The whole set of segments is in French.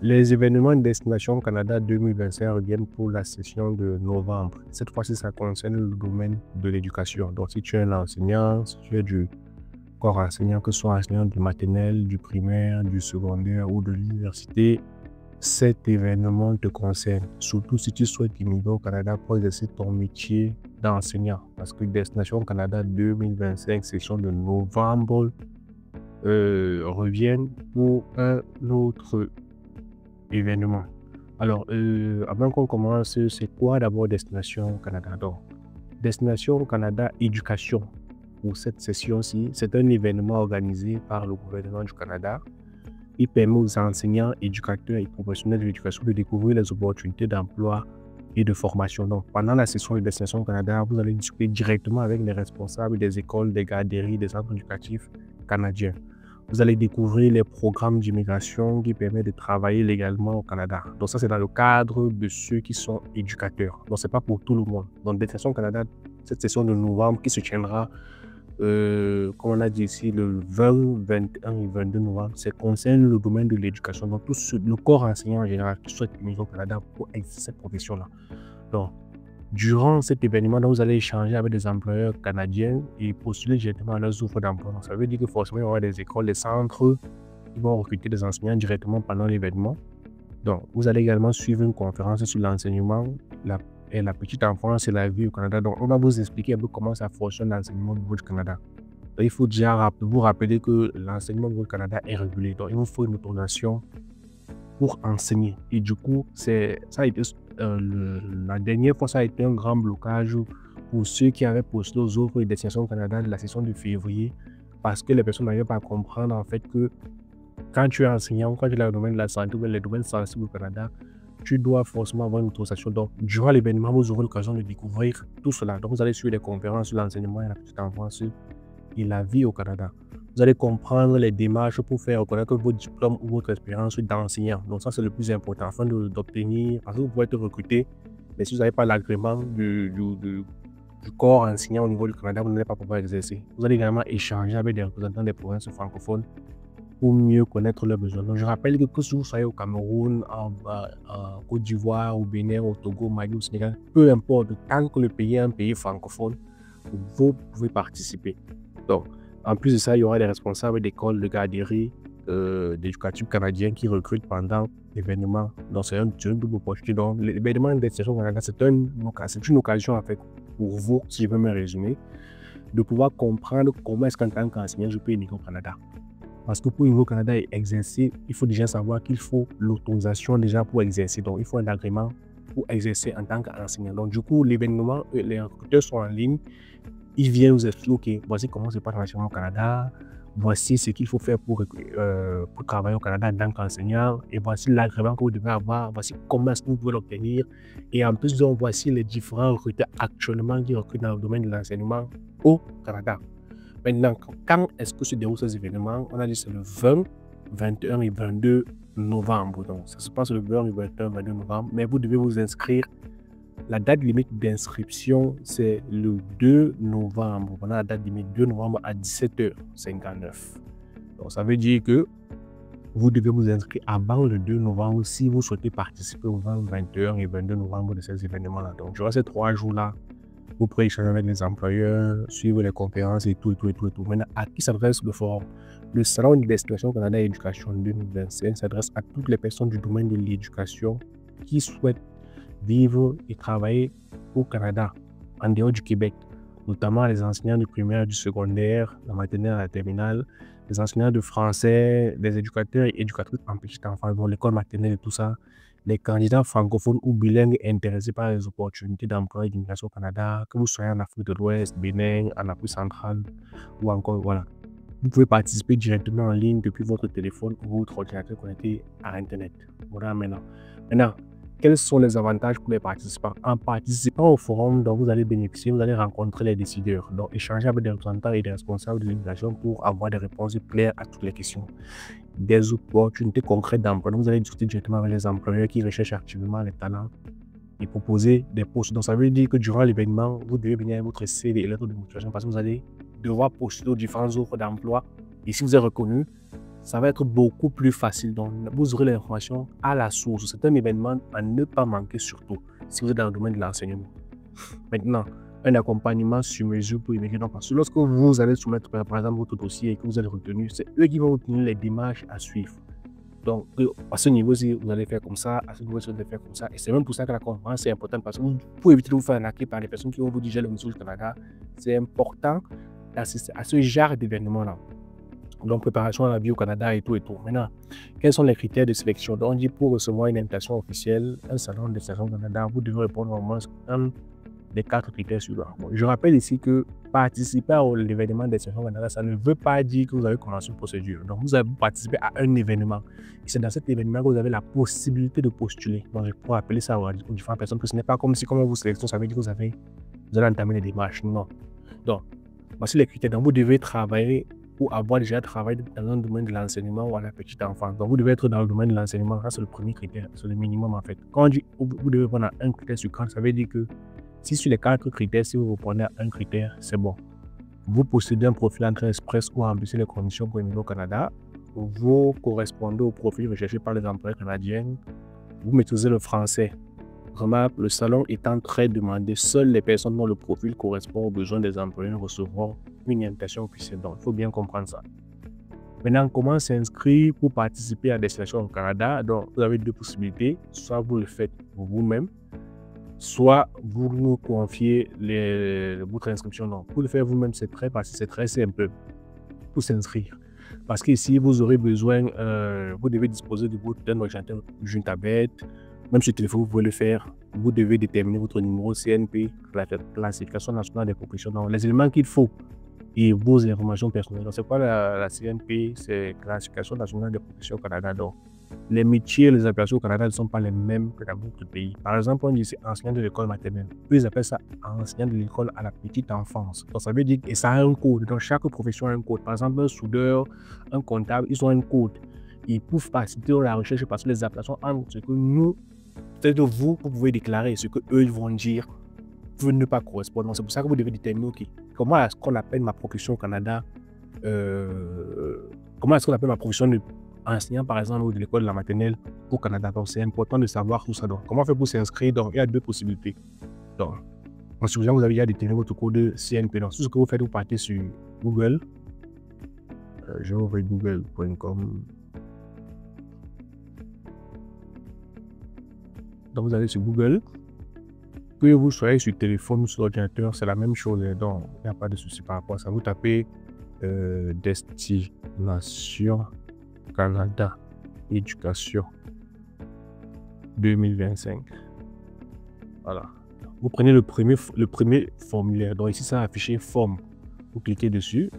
Les événements Destination Canada 2025 reviennent pour la session de novembre. Cette fois-ci, ça concerne le domaine de l'éducation. Donc, si tu es un enseignant, si tu es du corps enseignant, que ce soit enseignant du maternel, du primaire, du secondaire ou de l'université, cet événement te concerne. Surtout si tu souhaites immigrer au Canada pour exercer ton métier d'enseignant. Parce que Destination Canada 2025, session de novembre, reviennent pour un autre événement. Alors, avant qu'on commence, c'est quoi d'abord Destination Canada? Donc, Destination Canada Éducation, pour cette session-ci, c'est un événement organisé par le gouvernement du Canada. Il permet aux enseignants, éducateurs et professionnels de l'éducation de découvrir les opportunités d'emploi et de formation. Donc, pendant la session de Destination Canada, vous allez discuter directement avec les responsables des écoles, des garderies, des centres éducatifs canadiens. Vous allez découvrir les programmes d'immigration qui permettent de travailler légalement au Canada. Donc ça, c'est dans le cadre de ceux qui sont éducateurs. Donc, ce n'est pas pour tout le monde. Donc, Destination Canada, cette session de novembre qui se tiendra, comme on a dit ici, le 20, 21 et 22 novembre, ça concerne le domaine de l'éducation. Donc, tout le corps enseignant en général qui souhaite immigrer au Canada pour exercer cette profession-là. Donc, durant cet événement, vous allez échanger avec des employeurs canadiens et postuler directement à leurs offres d'emploi. Ça veut dire que forcément, il y aura des écoles, des centres qui vont recruter des enseignants directement pendant l'événement. Donc, vous allez également suivre une conférence sur l'enseignement et la petite enfance et la vie au Canada. Donc, on va vous expliquer un peu comment ça fonctionne l'enseignement au niveau du Canada. Donc, il faut déjà vous rappeler que l'enseignement au niveau du Canada est régulé. Donc, il vous faut une autorisation pour enseigner. Et du coup, ça a été, la dernière fois, ça a été un grand blocage pour ceux qui avaient postulé aux offres de Destination Canada de la session de février, parce que les personnes n'arrivaient pas à comprendre en fait que quand tu es enseignant, quand tu es dans le domaine de la santé ou les domaines sensibles au Canada, tu dois forcément avoir une autorisation. Donc, durant l'événement, vous aurez l'occasion de découvrir tout cela. Donc, vous allez suivre des conférences sur l'enseignement et la petite enfance et la vie au Canada. Vous allez comprendre les démarches pour faire reconnaître votre diplôme ou votre expérience d'enseignant. Donc ça, c'est le plus important afin d'obtenir, parce que vous pouvez être recruté, mais si vous n'avez pas l'agrément du corps enseignant au niveau du Canada, vous n'allez pas pouvoir exercer. Vous allez également échanger avec des représentants des provinces francophones pour mieux connaître leurs besoins. Donc je rappelle que si vous soyez au Cameroun, en Côte d'Ivoire, au Bénin, au Togo, Mali, au Sénégal, peu importe, tant que le pays est un pays francophone, vous pouvez participer. Donc, en plus de ça, il y aura des responsables d'écoles, de garderies, d'éducatifs canadiens qui recrutent pendant l'événement. Donc, c'est une double opportunité. Donc, l'événement de Destination Canada, c'est une occasion, en fait, pour vous, si je veux me résumer, de pouvoir comprendre comment est-ce qu'en tant qu'enseignant, je peux immigrer au Canada. Parce que pour immigrer au Canada et exercer, il faut déjà savoir qu'il faut l'autorisation déjà pour exercer. Donc, il faut un agrément pour exercer en tant qu'enseignant. Donc, du coup, l'événement, les recruteurs sont en ligne. Ils viennent vous expliquer, ok, voici comment se passe l'enseignement au Canada, voici ce qu'il faut faire pour travailler au Canada en tant qu'enseignant, et voici l'agrément que vous devez avoir, voici comment est-ce que vous pouvez l'obtenir. Et en plus, donc, voici les différents recruteurs actuellement qui recrutent dans le domaine de l'enseignement au Canada. Maintenant, quand est-ce que se déroulent ces événements? On a dit que c'est le 20, 21 et 22 novembre. Donc, ça se passe le 20, le 21, 22 novembre, mais vous devez vous inscrire. La date limite d'inscription, c'est le 2 novembre. On a la date limite 2 novembre à 17h59. Donc, ça veut dire que vous devez vous inscrire avant le 2 novembre si vous souhaitez participer au 20, 21 et 22 novembre de ces événements-là. Donc, durant ces 3 jours-là, vous pourrez échanger avec les employeurs, suivre les conférences et tout. Maintenant, à qui s'adresse le forum? Le Salon de Destination Canada Éducation 2025 s'adresse à toutes les personnes du domaine de l'éducation qui souhaitent vivre et travailler au Canada, en dehors du Québec, notamment les enseignants du primaire, du secondaire, la maternelle, la terminale, les enseignants de français, les éducateurs et éducatrices en petite enfance, donc l'école maternelle et tout ça, les candidats francophones ou bilingues intéressés par les opportunités d'emploi et d'immigration au Canada, que vous soyez en Afrique de l'Ouest, Bénin, en Afrique centrale ou encore, voilà. Vous pouvez participer directement en ligne depuis votre téléphone ou votre ordinateur connecté à Internet. Voilà maintenant. Quels sont les avantages pour les participants? En participant au forum dont vous allez bénéficier, vous allez rencontrer les décideurs, donc échanger avec des représentants et des responsables de l'immigration pour avoir des réponses claires à toutes les questions. Des opportunités concrètes d'emploi. Vous allez discuter directement avec les employeurs qui recherchent activement les talents et proposer des postes. Donc ça veut dire que durant l'événement, vous devez venir avec votre CV et lettre de motivation parce que vous allez devoir postuler aux différentes offres d'emploi. Et si vous êtes reconnu, ça va être beaucoup plus facile. Donc, vous aurez l'information à la source. C'est un événement à ne pas manquer surtout si vous êtes dans le domaine de l'enseignement. Maintenant, un accompagnement sur mesure pour immigrer. Donc, parce que lorsque vous allez soumettre, par exemple, votre dossier et que vous êtes retenu, c'est eux qui vont vous tenir les démarches à suivre. Donc, à ce niveau-ci, vous allez faire comme ça, à ce niveau-ci, vous allez faire comme ça. Et c'est même pour ça que la conférence est importante parce que pour éviter de vous faire arnaquer par les personnes qui vont vous dire j'ai le Monsieur du Canada, c'est important d'assister à ce genre d'événement-là. Donc, préparation à la vie au Canada et tout et tout. Maintenant, quels sont les critères de sélection? Donc, on dit pour recevoir une invitation officielle, un salon de destination au Canada, vous devez répondre au moins un des 4 critères suivants. Bon, je rappelle ici que participer à l'événement de destination au Canada, ça ne veut pas dire que vous avez commencé une procédure. Donc, vous avez participé à un événement. Et c'est dans cet événement que vous avez la possibilité de postuler. Donc, je pourrais appeler ça aux différentes personnes, que ce n'est pas comme si, comme vous sélectionnez, ça veut dire que vous allez entamer les démarches. Non. Donc, voici les critères. Donc, vous devez travailler ou avoir déjà travaillé dans un domaine de l'enseignement ou à la petite enfance. Donc, vous devez être dans le domaine de l'enseignement. Ça, c'est le premier critère. C'est le minimum, en fait. Quand on dit vous devez prendre un critère sur 4, ça veut dire que si sur les 4 critères, si vous prenez un critère, c'est bon. Vous possédez un profil entrée express ou remplissez les conditions pour immigrer au Canada. Vous correspondez au profil recherché par les employeurs canadiens. Vous maîtrisez le français. Remarque, le salon étant très demandé, seules les personnes dont le profil correspond aux besoins des employeurs recevront une invitation officielle. Donc, il faut bien comprendre ça. Maintenant, comment s'inscrire pour participer à des sélections au Canada? Donc, vous avez 2 possibilités. Soit vous le faites vous-même, soit vous nous confiez votre inscription. Donc, pour le faire vous-même, c'est très facile, c'est très simple pour s'inscrire. Parce qu'ici, vous aurez besoin, vous devez disposer de d'un ordinateur d'une tablette. Même sur le téléphone, vous pouvez le faire. Vous devez déterminer votre numéro CNP, la classification nationale des professions. Donc, les éléments qu'il faut et vos informations personnelles. Donc, c'est quoi la CNP? C'est classification nationale des professions au Canada. Donc, les métiers et les appellations au Canada ne sont pas les mêmes que dans d'autres pays. Par exemple, on dit c'est enseignant de l'école maternelle. Eux, ils appellent ça enseignant de l'école à la petite enfance. Donc, ça veut dire que ça a un code. Donc, chaque profession a un code. Par exemple, un soudeur, un comptable, ils ont un code. Ils peuvent participer à la recherche parce que les appellations entre ce que nous, peut-être vous pouvez déclarer, ce que eux vont dire peut ne pas correspondre. Donc, c'est pour ça que vous devez déterminer, OK, comment est-ce qu'on appelle ma profession au Canada? Comment est-ce qu'on appelle ma profession de enseignant, par exemple, ou de l'école de la maternelle au Canada? Donc, c'est important de savoir tout ça. Donc, comment faire pour s'inscrire? Donc, il y a 2 possibilités. Donc, en suivant, vous avez déjà déterminé votre code CNP. Donc, tout ce que vous faites, vous partez sur Google. Je vais ouvrir google.com. Donc, vous allez sur Google. Que vous soyez sur téléphone ou sur ordinateur, c'est la même chose. Donc, il n'y a pas de souci par rapport à ça. Vous tapez Destination Canada Éducation 2025. Voilà. Vous prenez le premier formulaire. Donc, ici, ça a affiché forme. Vous cliquez dessus.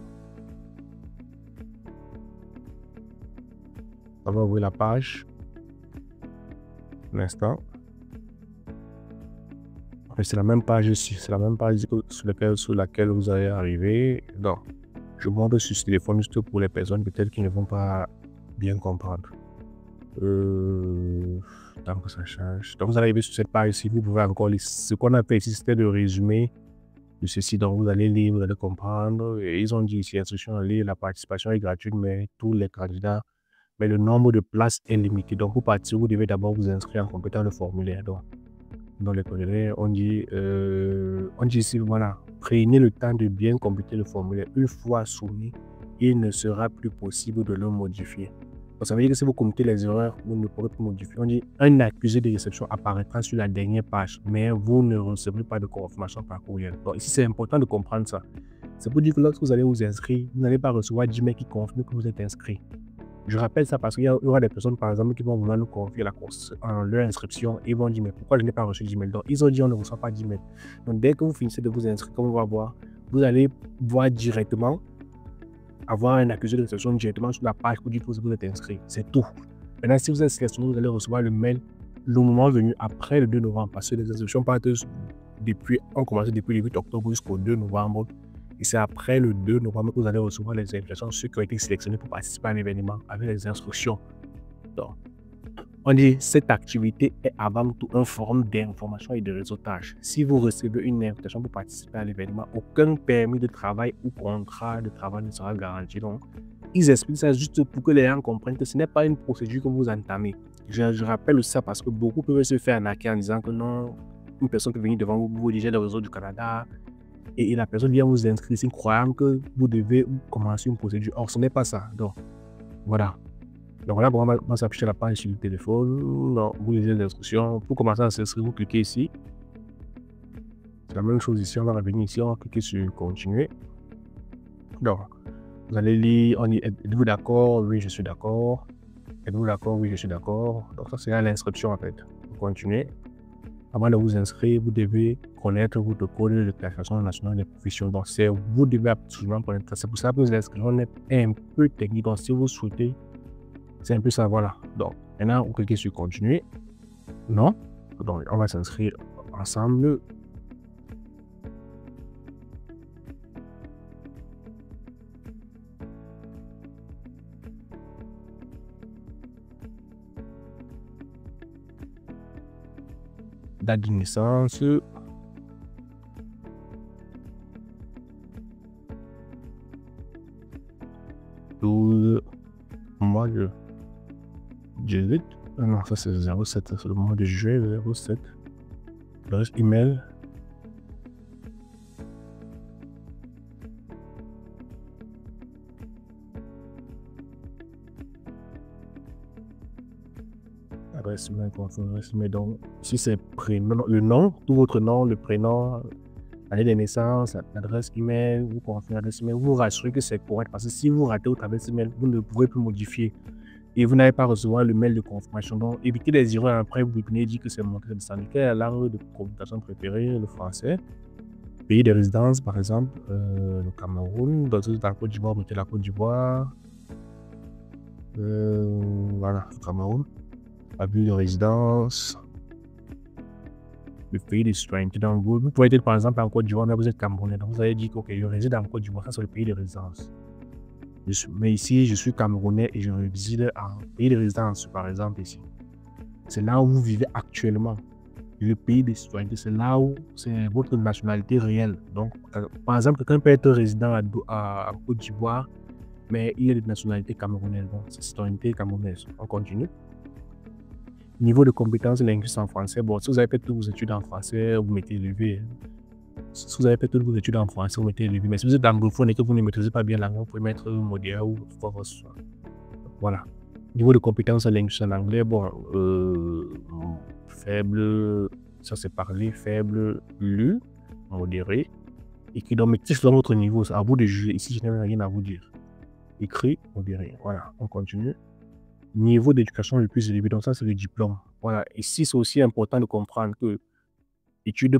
Ça va ouvrir la page. Un instant. C'est la même page ici, c'est la même page sur laquelle vous allez arriver. Donc, je vous montre sur ce téléphone juste pour les personnes peut-être qui ne vont pas bien comprendre. Tant que ça change. Donc, vous allez arriver sur cette page ici, vous pouvez encore lire. Ce qu'on a fait ici, c'était le résumé de ceci. Donc, vous allez lire, vous allez comprendre. Et ils ont dit ici, instruction à lire, la participation est gratuite, mais tous les candidats, mais le nombre de places est limité. Donc, pour participer, vous devez d'abord vous inscrire en complétant le formulaire. Donc, dans les formulaires, on dit ici, voilà, prenez le temps de bien compléter le formulaire. Une fois soumis, il ne sera plus possible de le modifier. Donc, ça veut dire que si vous commettez les erreurs, vous ne pourrez plus modifier. On dit un accusé de réception apparaîtra sur la dernière page, mais vous ne recevrez pas de confirmation par courriel. Donc, ici, c'est important de comprendre ça. C'est pour dire que lorsque vous allez vous inscrire, vous n'allez pas recevoir d'email qui confirme que vous êtes inscrit. Je rappelle ça parce qu'il y aura des personnes, par exemple, qui vont vouloir nous confier leur inscription et vont dire, mais pourquoi je n'ai pas reçu d'email? Donc, ils ont dit, on ne reçoit pas d'email. Donc, dès que vous finissez de vous inscrire, comme on va voir, vous allez voir directement, avoir un accusé de réception directement sur la page pour dire que vous êtes inscrit. C'est tout. Maintenant, si vous êtes sélectionné, vous allez recevoir le mail le moment venu après le 2 novembre parce que les inscriptions ont commencé depuis le 8 octobre jusqu'au 2 novembre. Et c'est après le 2 novembre que vous allez recevoir les invitations, ceux qui ont été sélectionnés pour participer à l'événement avec les instructions. Donc, On dit cette activité est avant tout une forme d'information et de réseautage. Si vous recevez une invitation pour participer à l'événement, aucun permis de travail ou contrat de travail ne sera garanti. Donc, ils expliquent ça juste pour que les gens comprennent que ce n'est pas une procédure que vous entamez. Je rappelle ça parce que beaucoup peuvent se faire arnaquer en disant que non, une personne qui vient devant vous, vous dirigez le réseau du Canada et la personne vient vous inscrire ici croyant que vous devez commencer une procédure. Or, ce n'est pas ça. Donc, voilà. Donc voilà, on va s'afficher la page sur le téléphone. Donc, vous lisez les instructions. Pour commencer à s'inscrire, vous cliquez ici. C'est la même chose ici. On va revenir ici. On va cliquer sur continuer. Donc, vous allez lire. On dit êtes-vous d'accord? Oui, je suis d'accord. Êtes-vous d'accord? Oui, je suis d'accord. Donc, ça, c'est l'inscription en fait. Pour continuer. Avant de vous inscrire, vous devez connaître votre code de classification nationale des professions. Donc, vous devez absolument connaître ça. C'est pour ça que l'inscription est un peu technique. Donc, si vous souhaitez, c'est un peu ça, voilà. Donc, maintenant, vous cliquez sur continuer. Non. Donc, on va s'inscrire ensemble. Date de naissance. Mois de 18. Non, ça c'est 07. C'est le mois de juillet 07. Adresse email. Adresse email. Donc, ici c'est prénom, le nom, tout votre nom, le prénom, l'année de naissance, l'adresse email, vous confirmez l'adresse email, vous rassurez que c'est correct parce que si vous ratez votre adresse email, vous ne pourrez plus modifier et vous n'allez pas recevoir le mail de confirmation. Donc, évitez les erreurs. Après, vous venez dire que c'est mon code de santé. Quelle est la langue de communication préférée? Le français. Pays de résidence, par exemple, le Cameroun. Dans la Côte d'Ivoire, mettez la Côte d'Ivoire. Voilà, le Cameroun. La ville de résidence. Le pays de citoyenneté. Donc, vous pouvez être par exemple en Côte d'Ivoire, mais vous êtes Camerounais. Donc, vous allez dire que ok, je réside en Côte d'Ivoire, ça c'est le pays de résidence. Mais ici, je suis Camerounais et je réside en pays de résidence, par exemple, ici. C'est là où vous vivez actuellement. Le pays de citoyenneté, c'est là où c'est votre nationalité réelle. Donc, par exemple, quelqu'un peut être résident à Côte d'Ivoire, mais il est de nationalité camerounaise. Donc, c'est citoyenneté camerounaise. On continue. Niveau de compétences linguistiques en français, bon, si vous avez fait toutes vos études en français, vous mettez élevé. Si vous avez fait toutes vos études en français, vous mettez élevé. Mais si vous êtes anglophone et que vous ne maîtrisez pas bien la langue, vous pouvez mettre modéré ou fort. Voilà. Niveau de compétences linguistiques en anglais, bon, faible, ça c'est parlé, faible, lu, modéré, écrit. Donc, mettez selon votre niveau, c'est à vous de juger. Ici, je n'ai rien à vous dire. Écrit, modéré. Voilà, on continue. Niveau d'éducation le plus élevé, donc ça c'est le diplôme. Voilà, ici c'est aussi important de comprendre que études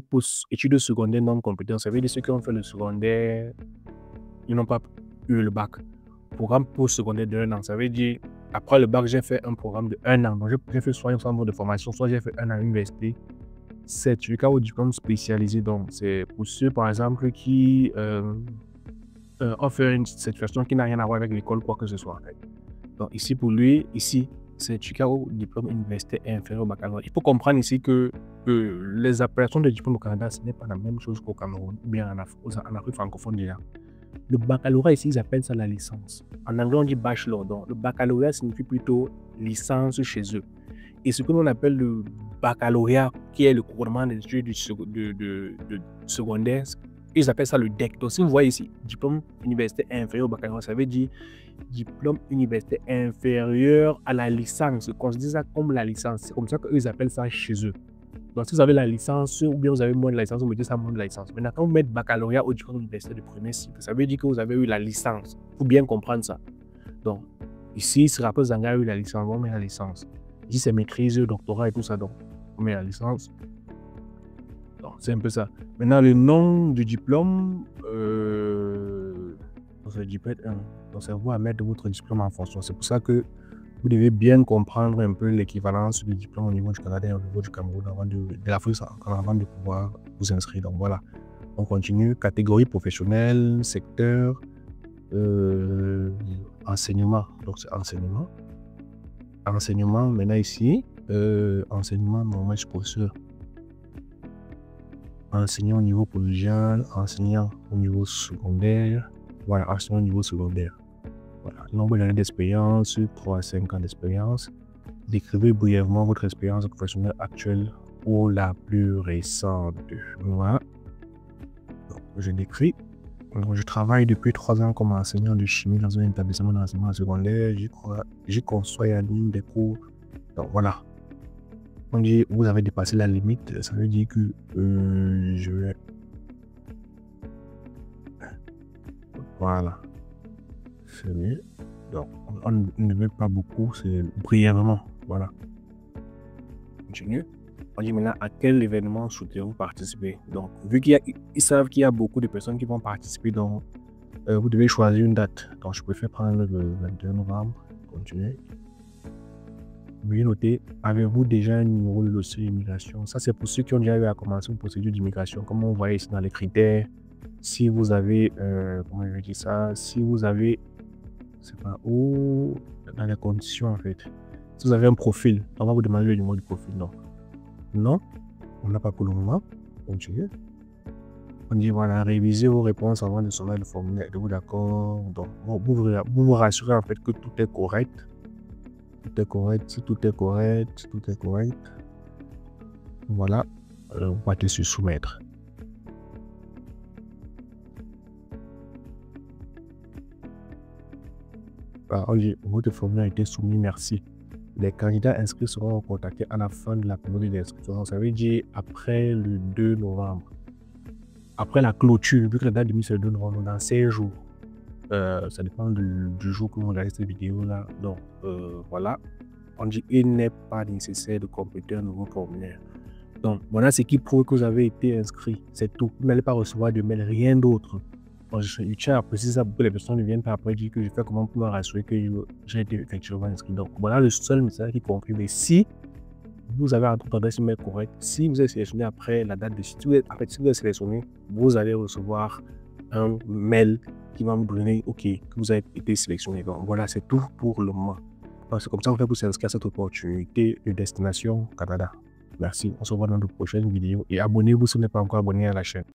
secondaires non compétences, ça veut dire ceux qui ont fait le secondaire, ils n'ont pas eu le bac. Programme post-secondaire de 1 an, ça veut dire après le bac, j'ai fait un programme de 1 an. Donc j'ai fait soit un centre de formation, soit j'ai fait 1 an à l'université. Certificat au diplôme spécialisé, donc c'est pour ceux par exemple qui ont fait une certification qui n'a rien à voir avec l'école, quoi que ce soit. Donc ici pour lui, ici, certificat au diplôme universitaire inférieur au baccalauréat. Il faut comprendre ici que les appellations de diplôme au Canada, ce n'est pas la même chose qu'au Cameroun, ou bien en Afrique francophone déjà. Le baccalauréat ici, ils appellent ça la licence. En anglais, on dit bachelor. Donc le baccalauréat signifie plutôt licence chez eux. Et ce que l'on appelle le baccalauréat, qui est le couronnement des études de secondaire, ils appellent ça le DEC. Donc si vous voyez ici, diplôme universitaire inférieur au baccalauréat, ça veut dire diplôme universitaire inférieur à la licence. Considérez ça comme la licence. C'est comme ça qu'eux appellent ça chez eux. Donc si vous avez la licence ou bien vous avez moins de la licence, vous mettez ça moins de la licence. Maintenant, quand vous mettez baccalauréat au diplôme universitaire de premier cycle, ça veut dire que vous avez eu la licence. Il faut bien comprendre ça. Donc ici, ce rapport Zanga a eu la licence, on met la licence. Ici, c'est maîtrise, doctorat et tout ça. Donc on met la licence. Donc c'est un peu ça. Maintenant, le nom du diplôme, c'est diplôme 1. Donc c'est vous à mettre votre diplôme en fonction. C'est pour ça que vous devez bien comprendre un peu l'équivalence du diplôme au niveau du Canada et au niveau du Cameroun avant de pouvoir vous inscrire. Donc voilà, on continue. Catégorie professionnelle, secteur, enseignement. Donc c'est enseignement. Enseignement, maintenant ici, enseignement normal professeur. Enseignant au niveau collégial, enseignant au niveau secondaire. Voilà, enseignant au niveau secondaire. Voilà, nombre d'années d'expérience, 3 à 5 ans d'expérience. Décrivez brièvement votre expérience professionnelle actuelle ou la plus récente. Voilà. Donc, je décris. Donc, je travaille depuis 3 ans comme enseignant de chimie dans un établissement d'enseignement secondaire. J'y conçois et anime des cours. Donc, voilà. On dit vous avez dépassé la limite, ça veut dire que je vais. Voilà. C'est mieux. Donc, on ne veut pas beaucoup, c'est brièvement. Voilà. Continue. On dit maintenant à quel événement souhaitez-vous participer. Donc, vu qu'ils savent qu'il y a beaucoup de personnes qui vont participer, donc vous devez choisir une date. Donc, je préfère prendre le 21 novembre. Continuez. Veuillez noter, avez-vous déjà un numéro de dossier d'immigration? Ça, c'est pour ceux qui ont déjà eu à commencer une procédure d'immigration. Comme on voit ici dans les critères, si vous avez, comment je vais dire ça, si vous avez, c'est pas où, dans les conditions en fait. Si vous avez un profil, on va vous demander le numéro du profil. Non. Non, on n'a pas pour le moment. Continuez. On dit voilà, révisez vos réponses avant de soumettre le formulaire. Êtes-vous d'accord? Donc, vous vous rassurez en fait que tout est correct. Tout est correct, si tout est correct, tout est correct. Voilà, on va te soumettre. On dit, votre formulaire a été soumis, merci. Les candidats inscrits seront contactés à la fin de la période d'inscription. Ça veut dire après le 2 novembre. Après la clôture, vu que la date de mise c'est le 2 novembre, dans 16 jours. Ça dépend du jour que vous regardez cette vidéo là. Donc voilà, on dit il n'est pas nécessaire de compléter un nouveau formulaire. Donc voilà ce qui prouve que vous avez été inscrit, c'est tout. Vous n'allez pas recevoir de mail, rien d'autre. Bon, je tiens à préciser ça pour que les personnes ne viennent pas après dire que je fais comment pour me rassurer que j'ai été effectivement inscrit. Donc voilà le seul message qui confirme. Si vous avez votre adresse email correcte, si vous êtes sélectionné après la date de si vous êtes sélectionné, vous allez recevoir un mail qui va me donner OK, que vous avez été sélectionné. Donc voilà, c'est tout pour le moment. C'est comme ça qu'on fait pour s'inscrire à cette opportunité de Destination Canada. Merci, on se revoit dans de prochaines vidéos et abonnez-vous si vous n'êtes pas encore abonné à la chaîne.